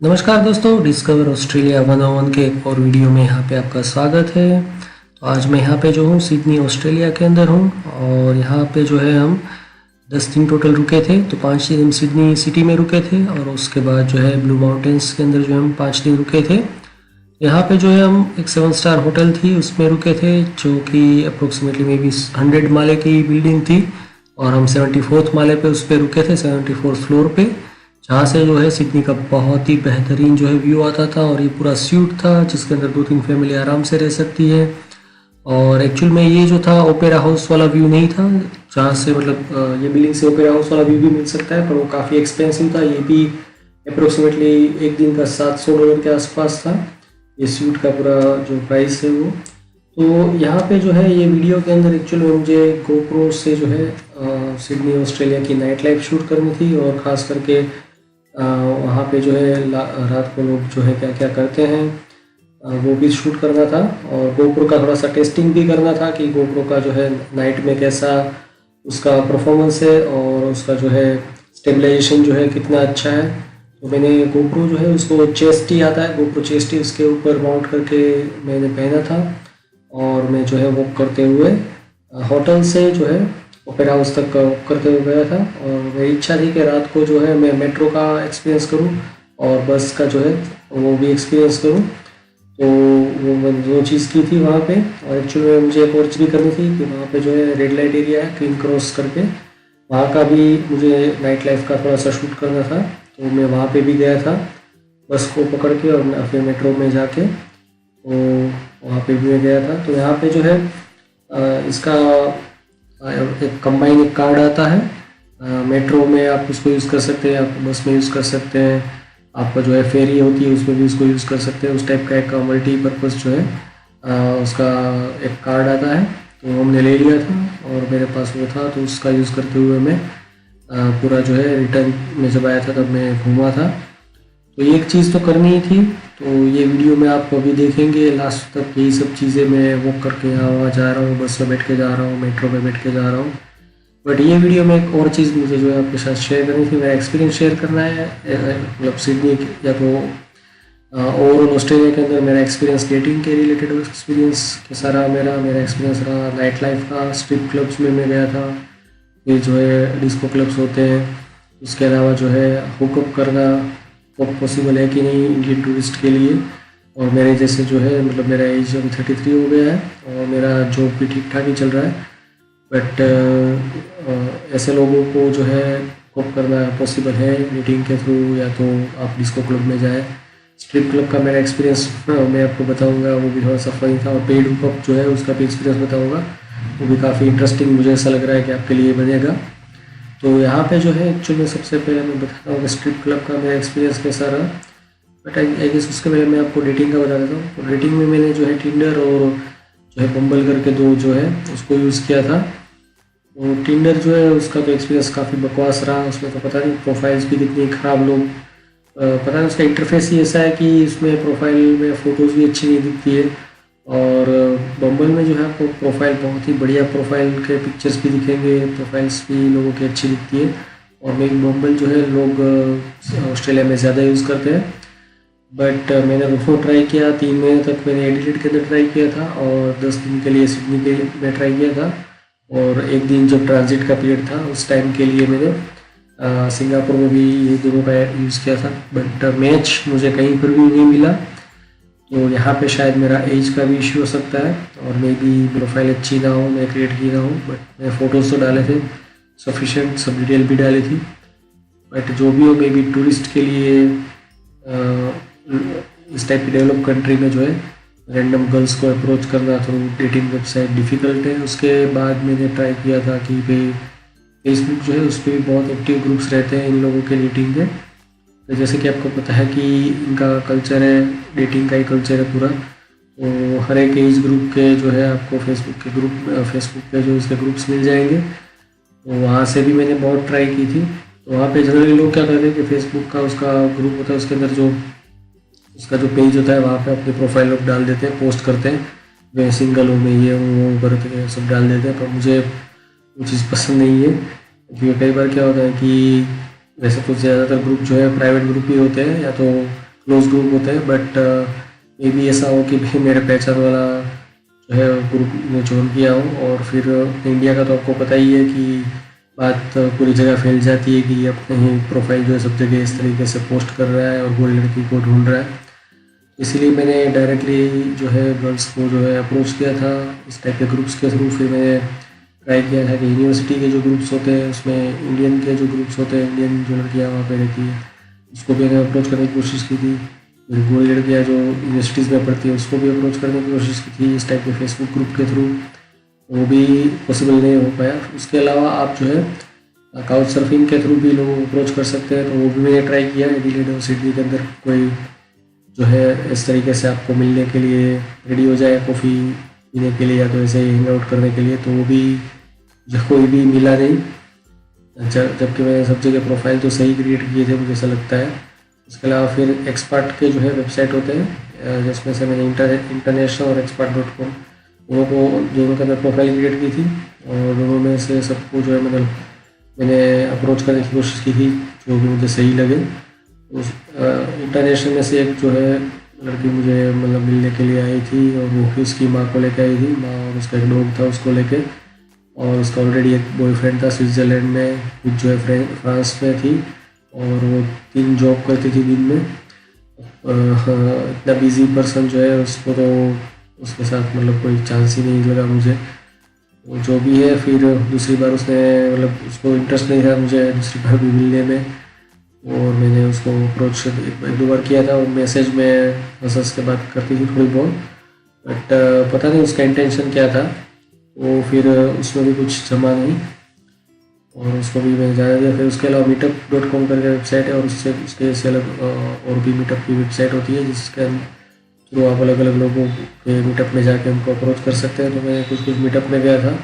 नमस्कार दोस्तों, discover Australia 101 के एक और वीडियो में यहाँ पे आपका स्वागत है। तो आज मैं यहाँ पे जो हूँ सिडनी ऑस्ट्रेलिया के अंदर हूँ और यहाँ पे जो है हम 10 दिन टोटल रुके थे। तो 5 दिन हम सिडनी सिटी में रुके थे और उसके बाद जो है ब्लू माउंटेन्स के अंदर जो हम 5 दिन रुके थे। यहाँ पे जो है हम एक 7 स्टार होटल थी उसमें रुके थे, जो कि अप्रोक्सीमेटली मे बी 100 माले की बिल्डिंग थी और हम 74th माले पे उस पर रुके थे, 74th फ्लोर पे, जहाँ से जो है सिडनी का बहुत ही बेहतरीन जो है व्यू आता था। और ये पूरा स्यूट था जिसके अंदर 2-3 फैमिली आराम से रह सकती है। और एक्चुअल में ये जो था ओपेरा हाउस वाला व्यू नहीं था, जहाँ से मतलब ये बिल्डिंग से ओपेरा हाउस वाला व्यू भी मिल सकता है, पर वो काफ़ी एक्सपेंसिव था। ये भी अप्रोक्सीमेटली एक दिन का $700 के आसपास था, ये स्यूट का पूरा जो प्राइस है वो। तो यहाँ पे जो है ये वीडियो के अंदर एक्चुअल में मुझे गोप्रो से जो है सिडनी ऑस्ट्रेलिया की नाइट लाइफ शूट करनी थी और ख़ास करके वहाँ पे जो है रात को लोग जो है क्या क्या करते हैं वो भी शूट करना था। और गोप्रो का थोड़ा सा टेस्टिंग भी करना था कि गोप्रो का जो है नाइट में कैसा उसका परफॉर्मेंस है और उसका जो है स्टेबलाइजेशन जो है कितना अच्छा है। तो मैंने गोप्रो जो है उसको चेस्टी आता है, गोप्रो चेस्टी, उसके ऊपर माउंट करके मैंने पहना था और मैं जो है वॉक करते हुए होटल से जो है ओपेरा हाउस तक करते हुए गया था। और मेरी इच्छा थी कि रात को जो है मैं मेट्रो का एक्सपीरियंस करूं और बस का जो है वो भी एक्सपीरियंस करूं। तो वो मैंने दो चीज़ की थी वहाँ पे। और एक्चुअली में मुझे एक और चीज़ भी करनी थी कि वहाँ पे जो है रेड लाइट एरिया है क्वीन क्रॉस करके, वहाँ का भी मुझे नाइट लाइफ का थोड़ा सा शूट करना था। तो मैं वहाँ पे भी गया था बस को पकड़ के और फिर मेट्रो में जाके, तो वहाँ पे भी मैं गया था। तो यहाँ पे जो है इसका एक कंबाइन एक कार्ड आता है। मेट्रो में आप उसको यूज़ कर सकते हैं, आप बस में यूज़ कर सकते हैं, आपका जो है फेरी होती है उसमें भी उसको यूज़ कर सकते हैं। उस टाइप का एक मल्टीपर्पज़ जो है उसका एक कार्ड आता है। तो हमने ले लिया था और मेरे पास वो था, तो उसका यूज़ करते हुए मैं पूरा जो है रिटर्न में जब आया था तब मैं घूमा था। तो ये एक चीज़ तो करनी ही थी। तो ये वीडियो में आप अभी देखेंगे लास्ट तक, यही सब चीज़ें मैं वॉक करके यहाँ वहाँ जा रहा हूँ, बस में बैठ के जा रहा हूँ, मेट्रो में बैठ के जा रहा हूँ। बट ये वीडियो में एक और चीज़ मुझे जो है आपके साथ शेयर करनी थी, मेरा एक्सपीरियंस शेयर करना है। मतलब सिडनी या तो ओवरऑल ऑस्ट्रेलिया के अंदर मेरा एक्सपीरियंस डेटिंग के रिलेटेड एक्सपीरियंस कैसा रहा, मेरा एक्सपीरियंस रहा नाइट लाइफ का। स्ट्रिप क्लब्स में मैं गया था, फिर जो है डिस्को क्लब्स होते हैं, उसके अलावा जो है हुकअप करना पॉसिबल है कि नहीं इंडियन टूरिस्ट के लिए। और मेरे जैसे जो है मतलब मेरा एज अभी 33 हो गया है और मेरा जॉब भी ठीक ठाक ही चल रहा है। बट ऐसे लोगों को जो है हुकअप करना पॉसिबल है मीटिंग के थ्रू, या तो आप डिस्को क्लब में जाए। स्ट्रिप क्लब का मेरा एक्सपीरियंस मैं आपको बताऊंगा, वो भी थोड़ा सा फनी था। और पेड हुकअप जो है उसका भी एक्सपीरियंस बताऊंगा, वो भी काफ़ी इंटरेस्टिंग मुझे ऐसा लग रहा है कि आपके लिए बनेगा। तो यहाँ पे जो है एक्चुअली में सबसे पहले मैं बताता हूँ कि स्ट्रिप क्लब का मेरा एक्सपीरियंस कैसा रहा। बट आई गेस उसके पहले मैं आपको डेटिंग का बता देता हूँ। तो डेटिंग में मैंने जो है टिंडर और जो है बम्बल करके दो जो है उसको यूज़ किया था। तो टिंडर जो है उसका तो एक्सपीरियंस काफ़ी बकवास रहा। उसमें तो पता नहीं प्रोफाइल्स भी कितनी ख़राब लोग, पता नहीं उसका इंटरफेस ही ऐसा है कि इसमें प्रोफाइल में फ़ोटोज़ भी अच्छी नहीं दिखती है। और बम्बल में जो है आपको प्रोफाइल बहुत ही बढ़िया प्रोफाइल के पिक्चर्स भी दिखेंगे, प्रोफाइल्स भी लोगों की अच्छी दिखती है। और मेरी बम्बल जो है लोग ऑस्ट्रेलिया में ज़्यादा यूज़ करते हैं। बट मैंने दोनों ट्राई किया, 3 महीने तक मैंने एडिलेड के अंदर ट्राई किया था और 10 दिन के लिए सिडनी के में ट्राई किया था। और एक दिन जब ट्रांजिट का पीरियड था उस टाइम के लिए मैंने सिंगापुर में भी ये दोनों का यूज़ किया था। बट मैच मुझे कहीं पर भी नहीं मिला। तो यहाँ पे शायद मेरा एज का भी इश्यू हो सकता है और मे बी प्रोफाइल अच्छी ना हो, मैं क्रिएट की ना हूँ। बट मैं फ़ोटोज़ तो डाले थे सफिशेंट, सब डिटेल भी डाली थी। बट जो भी हो, मे बी टूरिस्ट के लिए इस टाइप की डेवलप कंट्री में जो है रैंडम गर्ल्स को अप्रोच करना थ्रू डेटिंग वेबसाइट डिफ़िकल्ट है। उसके बाद मैंने ट्राई किया था कि भाई फेसबुक जो है उस पर भी बहुत एक्टिव ग्रुप्स रहते हैं इन लोगों के डेटिंग के। तो जैसे कि आपको पता है कि इनका कल्चर है, डेटिंग का ही कल्चर है पूरा। तो हर एक एज ग्रुप के जो है आपको फेसबुक पे जो इसके ग्रुप्स मिल जाएंगे। तो वहाँ से भी मैंने बहुत ट्राई की थी। तो वहाँ पे जनरली लोग क्या करते हैं कि फेसबुक का उसका ग्रुप होता है, उसके अंदर जो उसका जो पेज होता है वहाँ पे अपनी प्रोफाइल लोग डाल देते हैं, पोस्ट करते हैं, मैं सिंगल हूँ, मैं ये हूँ, वो करते हैं, सब डाल देते हैं। पर मुझे वो चीज़ पसंद नहीं है। क्योंकि कई बार क्या होता है कि वैसे तो ज़्यादातर ग्रुप जो है प्राइवेट ग्रुप ही होते हैं, या तो क्लोज ग्रुप होते हैं, बट मे बी ऐसा हो कि भाई मेरे पहचान वाला जो है ग्रुप में ज्वाइन किया हो, और फिर इंडिया का तो आपको पता ही है कि बात पूरी जगह फैल जाती है कि अपने ही प्रोफाइल जो है सब जगह इस तरीके से पोस्ट कर रहा है और कोई लड़की को ढूंढ रहा है। इसीलिए मैंने डायरेक्टली जो है गर्ल्स को जो है अप्रोच किया था इस टाइप के ग्रुप्स के थ्रू। फिर मैंने ट्राई किया था कि यूनिवर्सिटी के जो ग्रुप्स होते हैं उसमें इंडियन के जो ग्रुप्स होते हैं, इंडियन जो लड़कियाँ वहाँ पे रहती है उसको भी मैंने अप्रोच करने की कोशिश की थी। फिर गोरी लड़कियाँ जो यूनिवर्सिटीज़ में पढ़ती है उसको भी अप्रोच करने की कोशिश की थी इस टाइप के फेसबुक ग्रुप के थ्रू, वो भी पॉसिबल नहीं हो पाया। उसके अलावा आप जो है काउच सर्फिंग के थ्रू भी लोगों को अप्रोच कर सकते हैं, तो वो भी मैंने ट्राई किया। एडिलेड और सिडनी के अंदर कोई जो है इस तरीके से आपको मिलने के लिए रेडी हो जाए कॉफ़ी पीने के लिए या तो ऐसे ही हैंग आउट करने के लिए, तो वो भी जो कोई भी मिला नहीं। जबकि मैंने सब जगह प्रोफाइल तो सही क्रिएट किए थे मुझे ऐसा लगता है। इसके अलावा फिर एक्सपर्ट के जो है वेबसाइट होते हैं जिसमें से मैंने इंटरनेशनल और expert.com दोनों का मैं प्रोफाइल क्रिएट की थी, और दोनों में से सबको जो है मतलब मैंने अप्रोच करने की कोशिश की थी जो भी मुझे सही लगे। उस इंटरनेशनल में से एक जो है लड़की मुझे मतलब मिलने के लिए आई थी, और वो भी उसकी माँ को लेकर आई थी, माँ और उसका एक डॉग था उसको लेके, और उसका ऑलरेडी एक बॉयफ्रेंड था स्विट्ज़रलैंड में, कुछ जो है फ्रांस में थी, और वो 3 जॉब करती थी दिन में। इतना बिजी पर्सन जो है उसको तो उसके साथ मतलब कोई चांस ही नहीं लगा मुझे। वो जो भी है फिर दूसरी बार उसने मतलब उसको इंटरेस्ट नहीं था मुझे दूसरी बार भी मिलने में, और मैंने उसको अप्रोच एक 2 बार किया था, और मैसेज में हंस के बात करती थी थोड़ी बहुत, बट पता नहीं उसका इंटेंशन क्या था। वो फिर उसमें भी कुछ जमा नहीं, और उसको भी मैंने जाना दिया। फिर उसके अलावा meetup.com करके वेबसाइट है, और उससे उसके से अलग और भी मीटअप की वेबसाइट होती है जिसके थ्रू आप अलग अलग लोगों के मीटअप में जाके उनको अप्रोच कर सकते हैं। तो मैं कुछ मीटअप में गया था,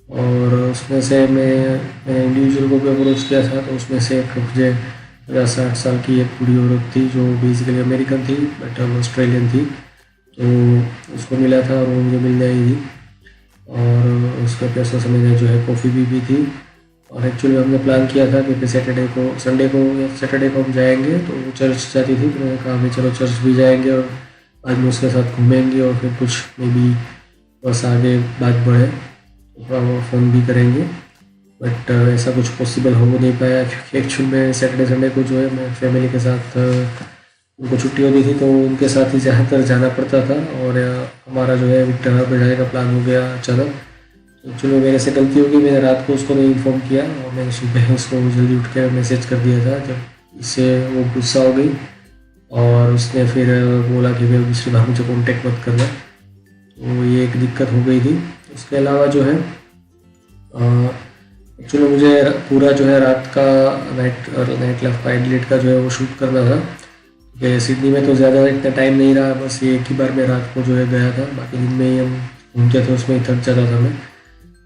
और उसमें से मैंने इंडिविजुअल को भी अप्रोच किया था। तो उसमें से एक मुझे 60 साल की एक बूढ़ी औरत थी जो बेसिकली अमेरिकन थी बट ऑस्ट्रेलियन थी, तो उसको मिला था और वो मुझे मिल जाई थी, और उसका पैसा से मैंने जो है कॉफ़ी भी थी। और एक्चुअली हमने प्लान किया था कि संडे को या सैटरडे को हम जाएंगे, तो वो चर्च जाती थी, तो मैंने कहा भाई चलो चर्च भी जाएंगे और आज मैं उसके साथ घूमेंगे, और फिर कुछ मे बी बस आगे बात बढ़े तो फ़ोन भी करेंगे। बट ऐसा कुछ पॉसिबल हो नहीं पाया, क्योंकि एक्चुअल में सैटरडे संडे को जो है मैं फैमिली के साथ उनको छुट्टी होती थी तो उनके साथ ही ज़्यादातर जाना पड़ता था, और हमारा जो है विक्टर हार्बर जाने का प्लान हो गया अचानक। एक्चुअली मेरे से गलती होगी, मैंने रात को उसको नहीं इन्फॉर्म किया, और मैंने सुबह उसको जल्दी उठ के मैसेज कर दिया था, जब इससे वो गुस्सा हो गई और उसने फिर बोला कि मैं दूसरी बार मुझे कॉन्टेक्ट मत करना, तो ये एक दिक्कत हो गई थी। उसके अलावा जो है एक्चुअली मुझे पूरा जो है रात का नाइट लाइफ का एडिलेड का जो है वो शूट करना था, क्योंकि सिडनी में तो ज़्यादा इतना टाइम नहीं रहा, बस ये एक ही बार मैं रात को जो है गया था, बाकी दिन में ही हम घूमते थे, उसमें ही थक जाता था मैं।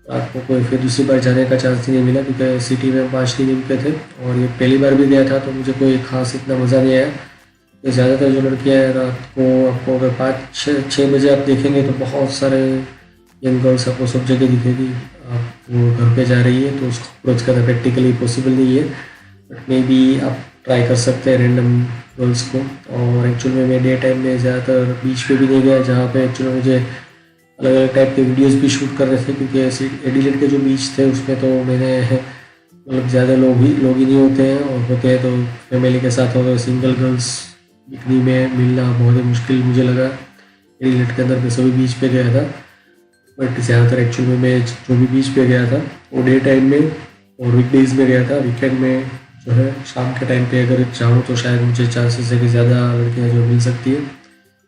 रात को कोई फिर दूसरी बार जाने का चांस ही नहीं मिला, क्योंकि सिटी में 5 दिन रुके थे, और ये पहली बार भी गया था तो मुझे कोई खास इतना मज़ा नहीं आया। ये ज़्यादातर जो लड़कियाँ हैं रात को आपको अगर 5-6 बजे आप देखेंगे तो बहुत सारे यंग गर्ल्स आपको सब जगह दिखेगी। आप वो घर पे जा रही है तो उसको अप्रोच करना प्रैक्टिकली पॉसिबल नहीं है, बट मे बी आप ट्राई कर सकते हैं रैंडम गर्ल्स को। और एक्चुअल में मैं डे टाइम में ज़्यादातर बीच पे भी नहीं गया, जहाँ पे एक्चुअली मुझे अलग अलग टाइप के वीडियोस भी शूट कर रहे थे, क्योंकि ऐसे एडिलेड के जो बीच थे उसमें तो मैंने मतलब ज़्यादा लोग ही नहीं होते हैं, और होते हैं तो फैमिली के साथ होते, सिंगल गर्ल्स बिकनी में मिलना बहुत ही मुश्किल मुझे लगा। एडिलेड के अंदर मैं सभी बीच पे गया था, बट ज़्यादातर एक्चुअल में मैं जो भी बीच पे गया था वो डे टाइम में और वीकडेज में गया था। वीकेंड में जो है शाम के टाइम पे अगर चाहूँ तो शायद मुझे चांसेस है कि ज़्यादा लड़कियाँ जो मिल सकती है,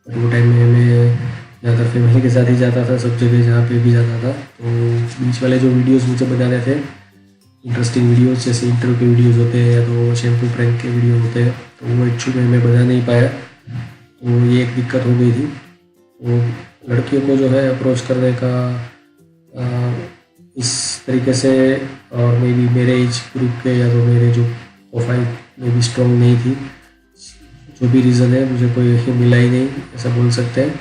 बट वो टाइम में मैं ज़्यादातर फैमिली के साथ ही जाता था सब जगह जहाँ पे भी जाता था। तो बीच वाले जो वीडियोस मुझे बनाने थे इंटरेस्टिंग वीडियोस, जैसे इंटरव्यू के वीडियोस होते हैं या तो शैम्पू प्रैंक के वीडियो होते हैं, तो वो एक्चुअली में मैं बना नहीं पाया, तो ये एक दिक्कत हो गई थी। तो लड़कियों को जो है अप्रोच करने का इस तरीके से, और मे बी मेरे एज ग्रुप के या तो मेरे जो प्रोफाइल में भी स्ट्रॉन्ग नहीं थी, जो भी रीज़न है मुझे कोई मिला ही नहीं ऐसा बोल सकते हैं।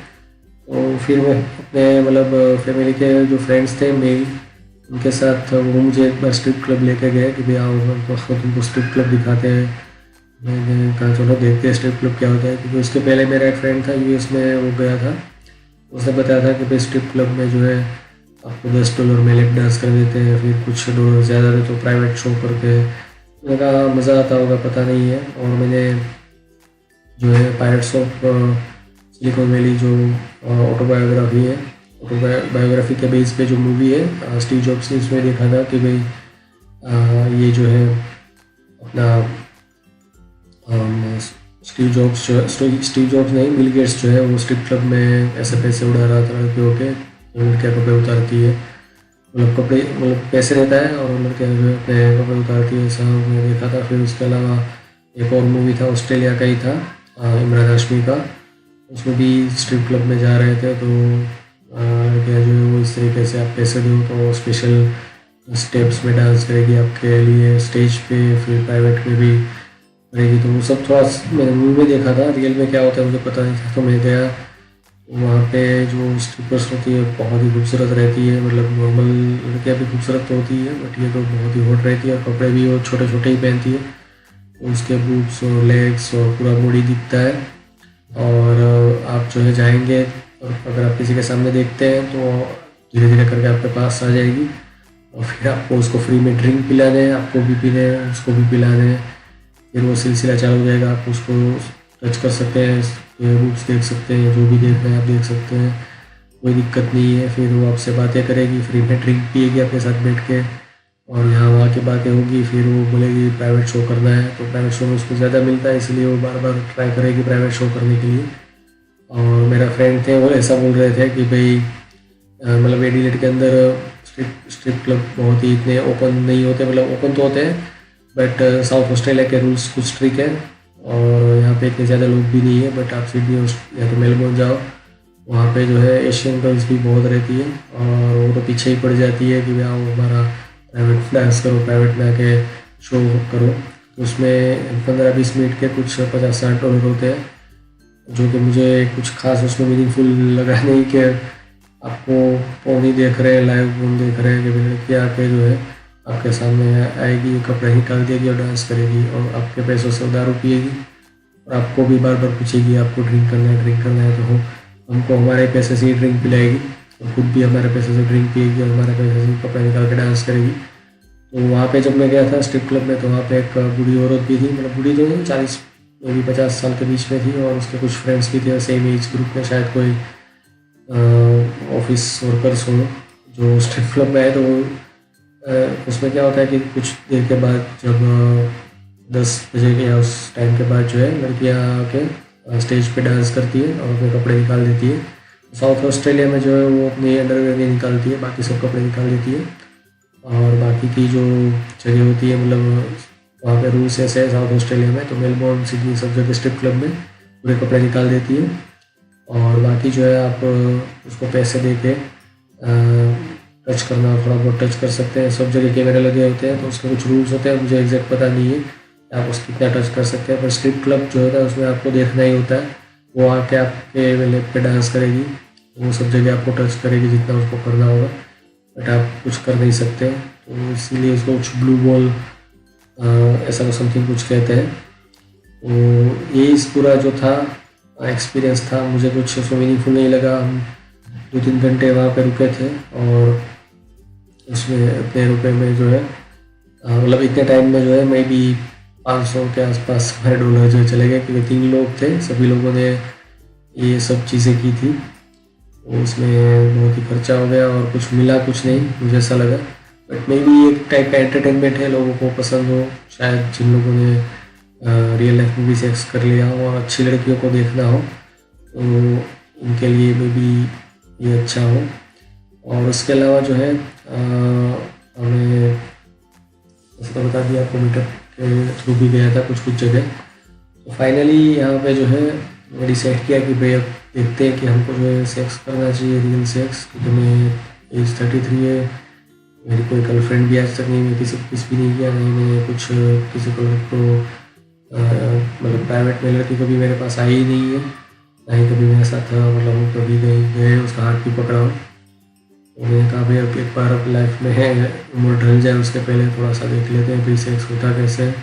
तो फिर मैं अपने मतलब फैमिली के जो फ्रेंड्स थे मेल, उनके साथ वो मुझे एक बार स्ट्रिप क्लब लेके गए कि भाई आओ तुमको स्ट्रिप क्लब दिखाते हैं, मैंने कहा चलो देखते हैं स्ट्रिप क्लब क्या होता है, क्योंकि उसके पहले मेरा एक फ्रेंड था यूएस में, वो गया था, उसने बताया था कि भाई स्ट्रिप क्लब में जो है आपको $10 में लेग डांस कर देते हैं, फिर कुछ $1 ज़्यादा दे तो प्राइवेट शो करके। मैंने कहा मज़ा आता होगा, पता नहीं है। और मैंने जो है पायरेट्स ऑफ सिलिकॉन वैली जो ऑटोबायोग्राफी है, ऑटोबायोग्राफी के बेस पे जो मूवी है स्टीव जॉब्स की, उसमें देखा था कि भाई ये जो है अपना स्टीव जॉब्स नहीं, बिल गेट्स जो है वो स्ट्रिप क्लब में ऐसे पैसे उड़ा रहा था लड़कियों के, लड़कियाँ कपड़े उतारती है, मतलब पैसे देता है और लड़कियाँ जो है अपने कपड़े उतारती है, ऐसा मैंने देखा था। फिर उसके अलावा एक और मूवी था, ऑस्ट्रेलिया का ही था, इमरान हाशमी का, उसमें भी स्ट्रिप क्लब में जा रहे थे, तो लड़कियाँ जो है वो इस तरीके से आप पैसे दो तो स्पेशल स्टेप्स में डांस करेगी आपके लिए स्टेज पे, फिर प्राइवेट में भी रहेगी। तो वो सब थोड़ा मैंने मूवी में देखा था, रियल में क्या होता है मुझे पता नहीं था। तो मैं गया, वहाँ पे जो स्ट्रिपर्स होती है बहुत ही खूबसूरत रहती है, मतलब नॉर्मल लड़कियाँ भी खूबसूरत तो होती है, बट ये तो बहुत ही हॉट रहती है, और कपड़े भी वो छोटे छोटे ही पहनती है, तो उसके बूट्स और लेग्स और पूरा बॉडी दिखता है। और आप जो है जाएंगे, और अगर आप किसी के सामने देखते हैं तो धीरे धीरे करके आपके पास आ जाएगी, और फिर आपको उसको फ्री में ड्रिंक पिलाने हैं, आपको भी पीने हैं, उसको भी पिलाने हैं, फिर वो सिलसिला चालू हो जाएगा। आप उसको टच कर सकते हैं, रूप्स देख सकते हैं, जो भी देखना है आप देख सकते हैं, कोई दिक्कत नहीं है। फिर वो आपसे बातें करेगी, फ्री में ड्रिंक पिएगी आपके साथ बैठ के, और यहाँ वहाँ की बातें होगी। फिर वो बोलेगी प्राइवेट शो करना है, तो प्राइवेट शो में उसको ज़्यादा मिलता है, इसलिए वो बार बार ट्राई करेगी प्राइवेट शो करने के लिए। और मेरा फ्रेंड थे वो ऐसा बोल रहे थे कि भाई मतलब एडिलेड के अंदर स्ट्रिप क्लब बहुत ही इतने ओपन नहीं होते, मतलब ओपन तो होते हैं, बट साउथ ऑस्ट्रेलिया के रूल्स कुछ स्ट्रिक्ट है, और यहाँ पे इतने ज़्यादा लोग भी नहीं है। बट आप सिडनी या तो मेलबोर्न जाओ, वहाँ पे जो है एशियन गर्ल्स भी बहुत रहती है, और वो तो पीछे ही पड़ जाती है कि भाई आओ हमारा प्राइवेट डांस करो, प्राइवेट में आके शो करो। उसमें 15-20 मिनट के कुछ $50-60 होते हैं, जो कि मुझे कुछ खास उसमें मीनिंगफुल लगा नहीं, कि आपको फोन ही देख रहे हैं, लाइव फोन देख रहे हैं, कि लड़की आके जो है आपके सामने आएगी, कपड़े निकाल देगी और डांस करेगी, और आपके पैसों से दारू पिएगी, और आपको भी बार बार पूछेगी आपको ड्रिंक करना है, तो हमको हमारे पैसे से ही ड्रिंक पिलाएगी, और खुद भी हमारे पैसे से ड्रिंक पिएगी, और हमारे पैसे से कपड़े निकाल के डांस करेगी। तो वहाँ पे जब मैं गया था स्ट्रिप क्लब में, तो वहाँ पे एक बूढ़ी औरत भी थी, मतलब बूढ़ी तो नहीं, 40 मे भी 50 साल के बीच में थी, और उसके कुछ फ्रेंड्स भी थे सेम एज ग्रुप में, शायद कोई ऑफिस वर्कर्स हो जो स्ट्रिप क्लब में आए। तो उसमें क्या होता है कि कुछ देर के बाद, जब 10 बजे के या उस टाइम के बाद जो है लड़कियाँ आके स्टेज पे डांस करती है और अपने कपड़े निकाल देती है। साउथ ऑस्ट्रेलिया में जो है वो अपने अंडरवेयर नहीं निकालती है, बाकी सब कपड़े निकाल देती है, और बाकी की जो जगह होती है, मतलब वहाँ पे रूल्स ऐसे है साउथ ऑस्ट्रेलिया में, तो मेलबोर्न, सिडनी, सब जगह स्ट्रिप क्लब में पूरे कपड़े निकाल देती है, और बाकी जो है आप उसको पैसे दे के टच करना, थोड़ा बहुत टच कर सकते हैं। सब जगह कैमरे लगे होते हैं, तो उसके कुछ रूल्स होते हैं, मुझे एग्जैक्ट पता नहीं है आप उसको कितना टच कर सकते हैं, पर स्ट्रिप क्लब जो होता है उसमें आपको देखना ही होता है, वो आके आपके लेग पे डांस करेगी, वो सब जगह आपको टच करेगी जितना उसको करना होगा, बट आप कुछ कर नहीं सकते, तो इसीलिए उसको कुछ ब्लू बॉल ऐसा कुछ समथिंग कुछ कहते हैं। तो ये इस पूरा जो था एक्सपीरियंस था, मुझे कुछ उसमें मीनिंगफुल नहीं लगा। हम 2-3 घंटे वहाँ पे रुके थे, और उसमें इतने रुपए में जो है मतलब इतने टाइम में जो है मे बी 500 के आसपास हमारे डॉलर जो चले गए, क्योंकि 3 लोग थे, सभी लोगों ने ये सब चीज़ें की थी, तो उसमें बहुत ही खर्चा हो गया, और कुछ मिला कुछ नहीं, मुझे ऐसा लगा। बट मे बी एक टाइप का एंटरटेनमेंट है, लोगों को पसंद हो, शायद जिन लोगों ने रियल लाइफ में भी सेक्स कर लिया हो और अच्छी लड़कियों को देखना हो, तो उनके लिए मे बी ये अच्छा हो। और उसके अलावा जो है हमें ऐसा तो बता दिया आपको, मीटअप के थ्रू भी गया था कुछ जगह। तो फाइनली यहाँ पे जो है मैंने डिसाइड किया कि भाई अब देखते हैं कि हमको जो है सेक्स करना चाहिए, रियल सेक्स, क्योंकि मैं एज 33 है, मेरी कोई गर्लफ्रेंड भी आज तक नहीं, मैं किसी को किस भी नहीं किया, नहीं मैंने कुछ किसी को मतलब प्राइवेट में लड़की कभी मेरे पास आई ही नहीं है, ना ही कभी मेरे साथ मतलब हम कभी गए उसका हाथ भी पकड़ा हो। तो मैंने कहा भाई अब एक बार अब लाइफ में है, उम्र ढल जाए उसके पहले थोड़ा सा देख लेते हैं भाई सेक्स होता कैसे है।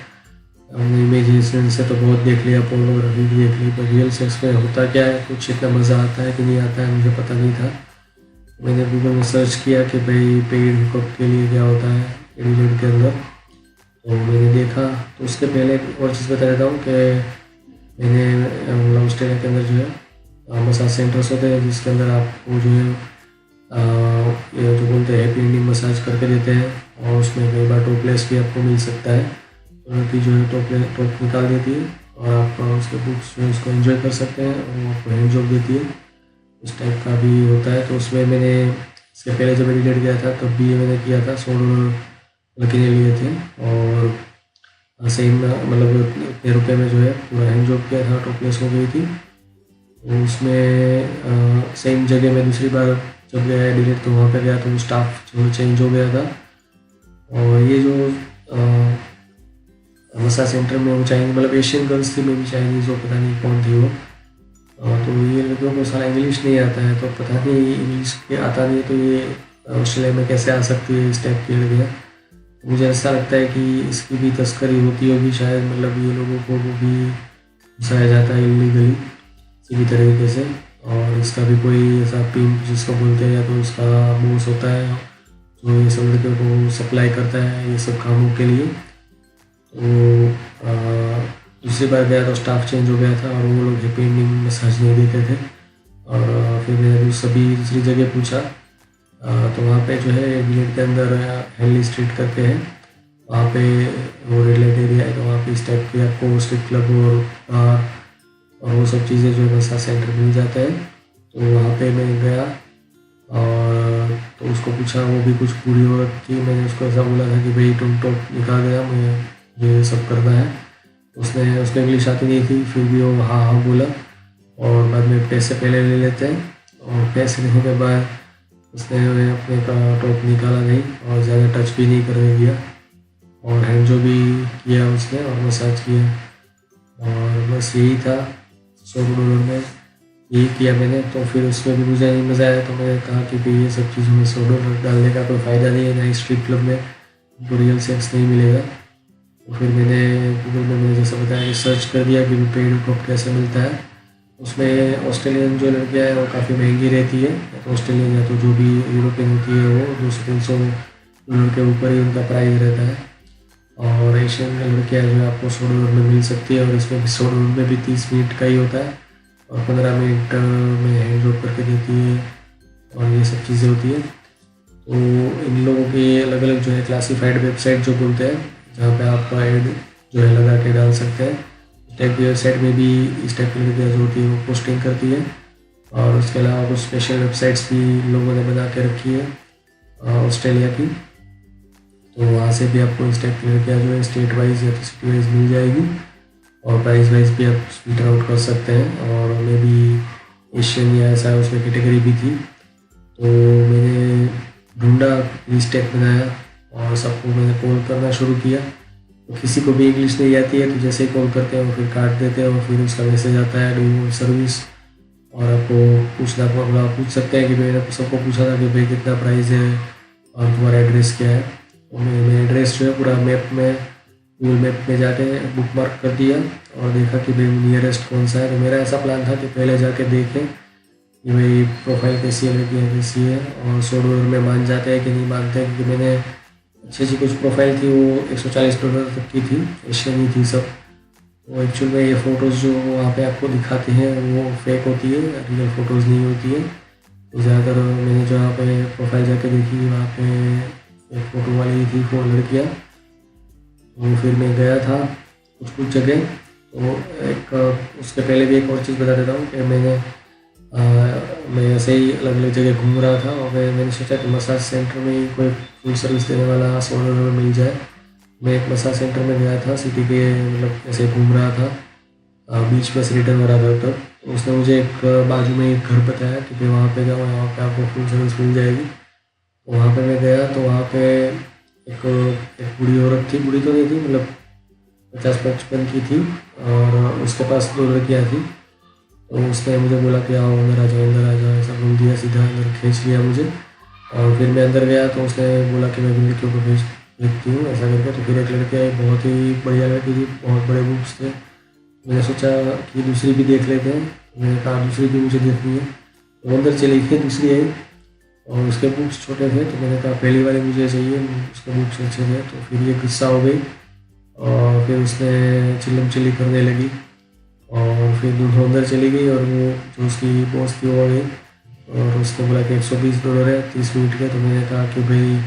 हमने इमेजिनेशन से तो बहुत देख लिया, पोर्नोग्राफी भी देख ली, पर रियल सेक्स में होता क्या है, कुछ इतना मज़ा आता है कि नहीं आता है मुझे पता नहीं था। मैंने गूगल में सर्च किया कि भाई पेड हुकअप के लिए क्या होता है एडिलेड के अंदर, तो मैंने देखा। तो उसके पहले एक और चीज़ बता देता हूँ कि मैंने ऑस्ट्रेलिया के अंदर जो है मसाज सेंटर्स होते हैं जिसके अंदर आपको जो है ये जो बोलते हैं हैप्पी एंडिंग मसाज करके देते हैं, और उसमें कई बार टॉपलेस भी आपको मिल सकता है। लड़की जो है टॉप निकाल देती है और आप उसके बुक्स जो है उसको एंजॉय कर सकते हैं, और वो आपको हैंड जॉब देती है, उस टाइप का भी होता है। तो उसमें मैंने इससे पहले जब एडिलेड गया था तब भी मैंने किया था, $100 लड़की ने लिए थे, और सेम मतलब इतने रुपये में जो है पूरा हैंड जॉब किया था, टॉपलेस हो गई थी। तो उसमें सेम जगह में दूसरी बार जब गया एडिलेड तो वहाँ पे गया तो स्टाफ जो चेंज हो गया था, और ये जो मसाज सेंटर में वो चाइनीज मतलब एशियन गर्ल्स थी, मे भी चाइनीज़, वो पता नहीं कौन थी वो। तो ये लड़कियों को सारा इंग्लिश नहीं आता है, तो पता नहीं इंग्लिश के आता नहीं है तो ये ऑस्ट्रेलिया में कैसे आ सकती है इस टाइप की लड़कियाँ। मुझे ऐसा लगता है कि इसकी भी तस्करी होती होगी शायद, मतलब ये लोगों को वो भी घुसाया जाता है इलीगली किसी भी तरीके से, और इसका भी कोई ऐसा पिंप जिसको बोलते हैं या तो उसका बॉस होता है जो ये सब लड़कियों को सप्लाई करता है ये सब कामों के लिए। तो दूसरी बार गया तो स्टाफ चेंज हो गया था और वो लोग हैप्पी एंडिंग मसाज नहीं देते थे, और फिर मैंने दूसरी जगह पूछा तो वहाँ पे जो है एडिलेड के अंदर हेनली स्ट्रीट करके है, वहाँ पे वो रेड लाइट एरिया है, तो वहाँ पे इस टाइप के आपको स्ट्रीट क्लब और वो सब चीज़ें जो मसाज सेंटर मिल जाता है। तो वहाँ पे मैं गया और तो उसको पूछा, वो भी कुछ पूरी औरत थी, मैंने उसको ऐसा बोला था कि भाई तुम टॉप निकाल गया, मुझे ये सब करना है। उसको इंग्लिश आती नहीं थी, फिर भी वो हाँ हाँ बोला, और बाद में पैसे पहले ले लेते हैं, और पैसे लेने के बाद उसने अपने का टॉप निकाला नहीं और ज़्यादा टच भी नहीं करने दिया, और हैंड जो भी किया उसने और मसाज किया, और बस यही था। $100 में यही किया मैंने। तो फिर उसमें भी मुझे नहीं मज़ा आया, तो मैंने कहा कि भाई ये सब चीज़ों में $100 डालने का कोई फ़ायदा नहीं है, ना स्ट्रीट क्लब में तो रियल सेक्स नहीं मिलेगा। तो फिर मैंने गूगल में मैंने जैसा बताया सर्च कर दिया कि पेड हुकअप कैसे मिलता है। उसमें ऑस्ट्रेलियन जो लड़कियाँ हैं वो काफ़ी महंगी रहती है, तो ऑस्ट्रेलियन या तो जो भी यूरोपियन होती है वो $200-300 के ऊपर ही उनका प्राइस रहता है, और एशियन लड़कियाँ जो है आपको $100 में मिल सकती है, और इसमें भी $100 में भी 30 मिनट का ही होता है, और 15 मिनट में हैंड जॉब करके देती है, और ये सब चीज़ें होती है। तो इन लोगों की अलग अलग जो है क्लासीफाइड वेबसाइट जो बोलते हैं, जहाँ पे आप ऐड जो है लगा के डाल सकते हैं। इस टाइप की वेबसाइट में भी इस टाइप की लड़कियाँ जो होती है वो पोस्टिंग करती है, और उसके अलावा कुछ स्पेशल वेबसाइट्स भी लोगों ने बना के रखी है ऑस्ट्रेलिया की, तो वहाँ से भी आपको इस टाइप की लड़कियाँ जो है स्टेट वाइज या सिटी वाइज मिल जाएगी, और प्राइस वाइज भी आप फिल्टर आउट कर सकते हैं। और मैं भी एशियन या ऐसा उसमें कैटेगरी भी थी, तो मैंने ढूंढा, लिस्ट टैग बनाया और सबको मैंने कॉल करना शुरू किया। तो किसी को भी इंग्लिश नहीं आती है तो जैसे ही कॉल करते हैं वो फिर काट देते हैं, और फिर उसका मैसेज आता है डू यू वांट सर्विस, और आपको पूछना पड़ा, पूछ सकते हैं कि मैंने सबको पूछा था कि भाई कितना प्राइस है और तुम्हारा एड्रेस क्या है। तो मैंने एड्रेस जो है पूरा मैप में गूगल मैप में जाके बुक मार्क कर दिया और देखा कि भाई नियरेस्ट कौन सा है। तो मेरा ऐसा प्लान था कि पहले जाके देखें कि भाई प्रोफाइल कैसी है, लड़कियाँ कैसी है, और $100 में मान जाते हैं कि नहीं मानते हैं, क्योंकि मैंने अच्छी कुछ प्रोफाइल थी वो $140 तक की थी, एशियन ही थी सब। वो एक्चुअल में ये फ़ोटोज़ जो वहाँ पे आपको दिखाते हैं वो फेक होती है, रियल फ़ोटोज़ नहीं होती है। तो ज़्यादातर मैंने जो यहाँ पे प्रोफाइल जाके देखी वहाँ पे एक फ़ोटो वाली थी 4 लड़कियाँ। तो फिर मैं गया था कुछ जगह, तो एक उसके पहले भी एक और चीज़ बता देता हूँ कि मैं ऐसे ही अलग अलग जगह घूम रहा था, और मैंने सोचा कि मसाज सेंटर में ही कोई फुल सर्विस देने वाला $100 में मिल जाए। मैं एक मसाज सेंटर में गया था सिटी के, मतलब ऐसे घूम रहा था, बीच में से रिटर्न हो रहा था तब। तो उसने मुझे एक बाजू में एक घर बताया कि भाई वहाँ पे जाओ, वहाँ पे आपको फुल सर्विस मिल जाएगी। तो वहाँ पे मैं गया तो वहाँ पे एक बूढ़ी औरत थी, बूढ़ी तो नहीं थी, मतलब 50-55 की थी, और उसके पास 2 लड़कियाँ थी। तो उसने मुझे बोला कि आओ अंदर आ जाओ, ऐसा बोल दिया, सीधा अंदर खींच लिया मुझे। और फिर मैं अंदर गया तो उसने बोला कि मैं भी लड़कियों को देखती हूँ ऐसा करके। तो फिर एक लड़की आई, बहुत ही बढ़िया लड़की थी, बहुत बड़े बुक्स थे। मैंने सोचा कि दूसरी भी देख लेते हैं। मैंने कहा दूसरी भी मुझे देखनी है। तो अंदर चली गई, दूसरी आई और उसके बुक्स छोटे थे। तो मैंने कहा पहली वाली मुझे चाहिए, उसके बुक्स अच्छे थे। तो फिर ये गुस्सा हो गई और फिर उसने चिल्लम चिल्ली करने लगी और फिर दोनों अंदर चली गई और वो जो उसकी बॉस थी वो आ गई और उसने बोला कि $120 है 30 मिनट के। तो मैंने कहा कि भाई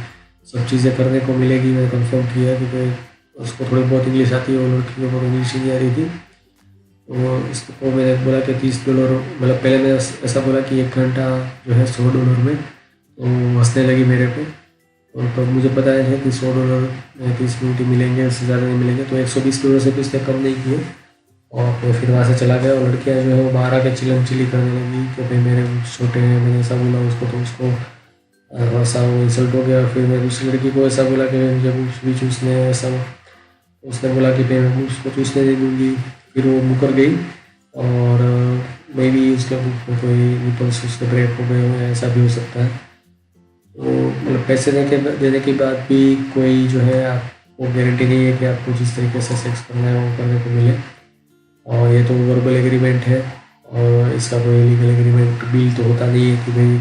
सब चीज़ें करने को मिलेगी। मैंने कंफर्म किया कि भाई उसको थोड़ी बहुत इंग्लिश आती है, वो लड़की को बहुत इंग्लिश नहीं आ रही थी। तो इसको मैंने बोला कि $30, मतलब पहले मैंने ऐसा बोला कि 1 घंटा जो है $100 में। तो हंसने लगी मेरे पे। और तो मुझे पता है कि $100 में 30 मिनट ही मिलेंगे, उससे ज़्यादा नहीं मिलेंगे। तो $120 से भी उसने कम नहीं किए और मैं फिर वहाँ से चला गया। और लड़कियाँ जो है वो बाहर आके चिलम चिली करने लगी कि भाई मेरे छोटे हैं, मैंने ऐसा बोला उसको। तो उसको ऐसा वो इंसल्ट हो गया। फिर मैं दूसरी लड़की को ऐसा बोला कि मुझे बुक्स भी चूसने हैं, ऐसा उसने बोला कि मैं बुक्स को चूसने दे दूँगी। फिर वो मुकर गई और मे भी उसके बुक में कोई निपल्स उसके ब्रेक हो गए हुए, ऐसा भी हो सकता है। तो मतलब पैसे देने के बाद भी कोई जो है आपको गारंटी नहीं है कि आपको जिस तरीके से सेक्स करना है वो करने को मिले। और ये तो वर्बल एग्रीमेंट है और इसका कोई लीगल एग्रीमेंट बिल तो होता नहीं है कि भाई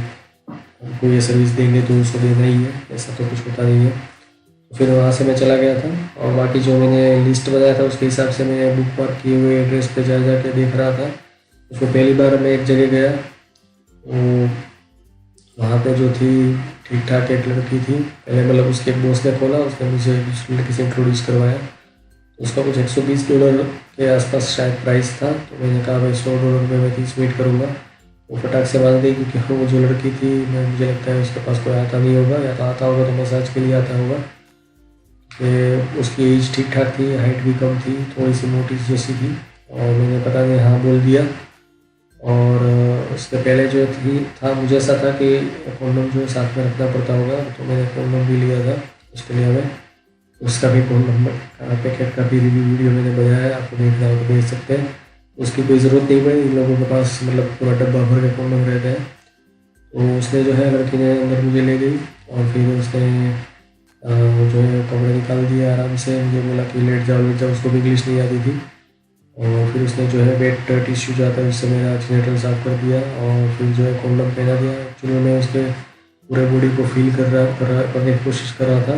हमको ये सर्विस देंगे तो उसको देना ही है, ऐसा तो कुछ होता नहीं है। तो फिर वहाँ से मैं चला गया था और बाकी जो मैंने लिस्ट बनाया था उसके हिसाब से मैं बुक मार्क किए हुए एड्रेस पे जा के देख रहा था। उसको पहली बार मैं एक जगह गया तो वहाँ पे जो थी ठीक ठाक एक लड़की थी। पहले मतलब उसके बॉस ने खोला, उसने मुझे दूसरी लड़की से इंट्रोड्यूस करवाया। तो उसका कुछ $120 के आसपास शायद प्राइस था। तो मैंने कहा भाई $100 में मैं 30 मिनट करूँगा। वो फटाक से मान गई क्योंकि वो जो लड़की थी मुझे लगता है उसके पास कोई आता नहीं होगा, या तो आता होगा तो मसाज के लिए आता होगा। कि उसकी एज ठीक ठाक थी, हाइट भी कम थी, थोड़ी सी मोटी जैसी थी। और मैंने पता नहीं हाँ बोल दिया। और उसके पहले जो था मुझे ऐसा था कि कॉन्डोम जो साथ में रखना पड़ता होगा। तो मैंने कॉन्डोम भी लिया था ऑस्ट्रेलिया में। उसका भी फ़ोन नंबर पैकेट का भी रिव्यू वीडियो मैंने बनाया है, आपको देखना हो तो देख सकते हैं। उसकी कोई ज़रूरत नहीं पड़ी, इन लोगों के पास मतलब पूरा डब्बा भर के कॉन्डोम रहते हैं। तो उसने जो है लड़की ने अंदर मुझे ले गई और फिर उसने जो है कपड़े निकाल दिए आराम से। मुझे बोला कि लेट जाओ। उसको भी इंग्लिश नहीं आती थी। और फिर उसने जो है वेट टिश्यू जो आता है उससे मेरा जेनिटल साफ कर दिया और फिर जो है कॉन्डम पहना दिया। एक्चुअली मैं उसके पूरे बॉडी को फील करने की कोशिश कर रहा था